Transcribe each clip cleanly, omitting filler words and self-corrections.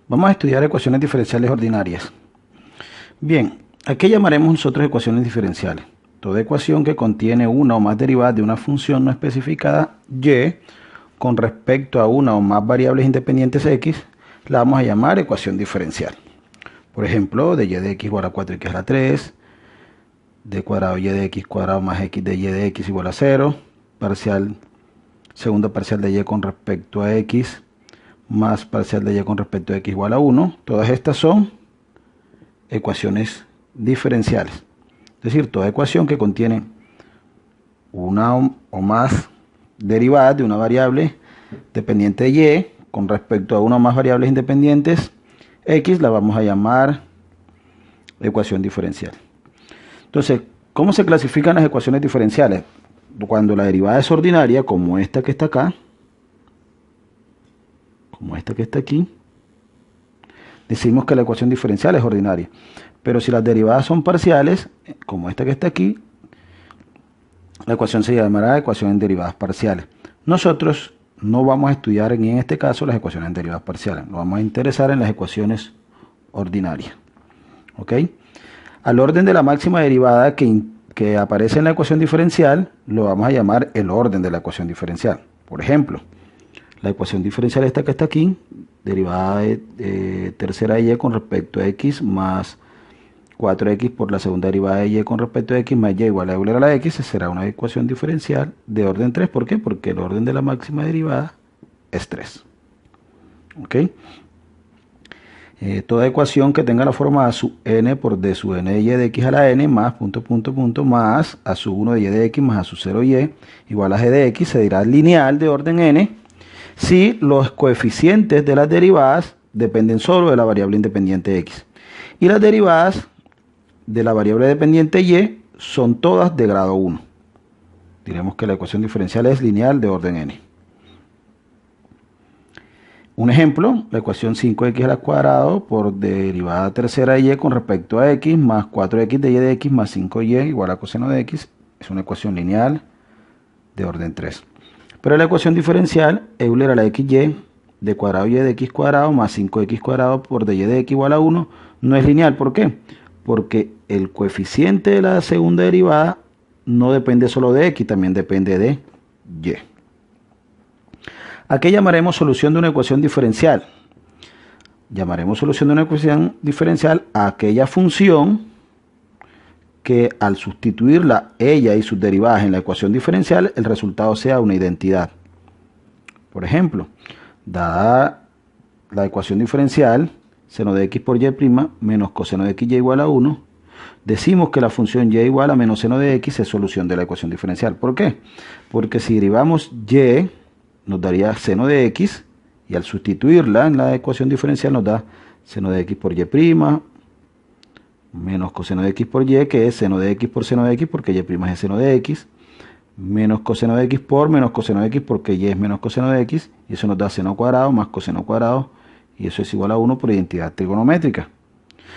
Vamos a estudiar ecuaciones diferenciales ordinarias. Bien, ¿a qué llamaremos nosotros ecuaciones diferenciales? Toda ecuación que contiene una o más derivadas de una función no especificada y con respecto a una o más variables independientes x, la vamos a llamar ecuación diferencial. Por ejemplo, de y de x igual a 4x a la 3, d cuadrado y de x cuadrado más x de y de x igual a 0, segunda parcial de y con respecto a x, más parcial de y con respecto a x igual a 1. Todas estas son ecuaciones diferenciales. Es decir, toda ecuación que contiene una o más derivadas de una variable dependiente de y con respecto a una o más variables independientes x, la vamos a llamar ecuación diferencial. Entonces, ¿cómo se clasifican las ecuaciones diferenciales? Cuando la derivada es ordinaria, como esta que está acá, como esta que está aquí, decimos que la ecuación diferencial es ordinaria. Pero si las derivadas son parciales, como esta que está aquí, la ecuación se llamará ecuación en derivadas parciales. Nosotros no vamos a estudiar en este caso las ecuaciones en derivadas parciales. Nos vamos a interesar en las ecuaciones ordinarias. ¿Ok? Al orden de la máxima derivada que aparece en la ecuación diferencial, lo vamos a llamar el orden de la ecuación diferencial. Por ejemplo, la ecuación diferencial esta que está aquí, derivada de tercera de y con respecto a x más 4x por la segunda derivada de y con respecto a x más y igual a Euler a la x, será una ecuación diferencial de orden 3. ¿Por qué? Porque el orden de la máxima derivada es 3. ¿Ok? Toda ecuación que tenga la forma a sub n por d sub n de y de x a la n más más a sub 1 de y de x más a sub 0 y igual a g de x se dirá lineal de orden n si los coeficientes de las derivadas dependen solo de la variable independiente x. Y las derivadas de la variable dependiente y son todas de grado 1. Diremos que la ecuación diferencial es lineal de orden n. Un ejemplo, la ecuación 5x al cuadrado por derivada tercera de y con respecto a x más 4x de y de x más 5y igual a coseno de x es una ecuación lineal de orden 3. Pero la ecuación diferencial, Euler a la xy de cuadrado y de x cuadrado más 5x cuadrado por de y de x igual a 1, no es lineal. ¿Por qué? Porque el coeficiente de la segunda derivada no depende solo de x, también depende de y. ¿A qué llamaremos solución de una ecuación diferencial? Llamaremos solución de una ecuación diferencial a aquella función que al sustituirla ella y sus derivadas en la ecuación diferencial, el resultado sea una identidad. Por ejemplo, dada la ecuación diferencial, seno de x por y' menos coseno de xy igual a 1, decimos que la función y igual a menos seno de x es solución de la ecuación diferencial. ¿Por qué? Porque si derivamos y, nos daría seno de x, y al sustituirla en la ecuación diferencial nos da seno de x por y' menos coseno de x por y, que es seno de x por seno de x, porque y' es el seno de x, menos coseno de x por menos coseno de x, porque y es menos coseno de x, y eso nos da seno cuadrado más coseno cuadrado, y eso es igual a 1 por identidad trigonométrica.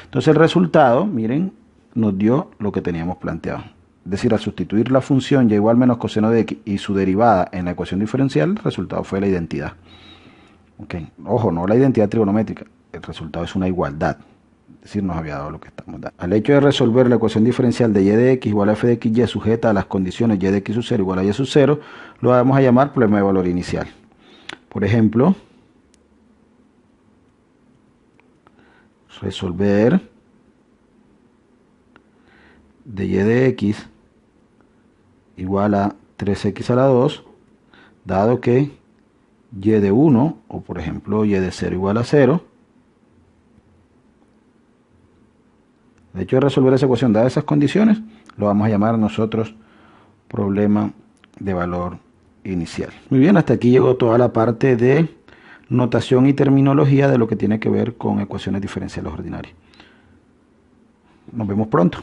Entonces el resultado, miren, nos dio lo que teníamos planteado. Es decir, al sustituir la función y igual menos coseno de x y su derivada en la ecuación diferencial, el resultado fue la identidad. Okay. Ojo, no la identidad trigonométrica, el resultado es una igualdad. Es decir, nos había dado lo que estamos dando. Al hecho de resolver la ecuación diferencial de y de x igual a f de xy sujeta a las condiciones y de x sub 0 igual a y sub 0, lo vamos a llamar problema de valor inicial. Por ejemplo, resolver de y de x igual a 3x a la 2, dado que y de 1, o por ejemplo y de 0 igual a 0, de hecho de resolver esa ecuación dadas esas condiciones, lo vamos a llamar nosotros problema de valor inicial. Muy bien, hasta aquí llegó toda la parte de notación y terminología de lo que tiene que ver con ecuaciones diferenciales ordinarias. Nos vemos pronto.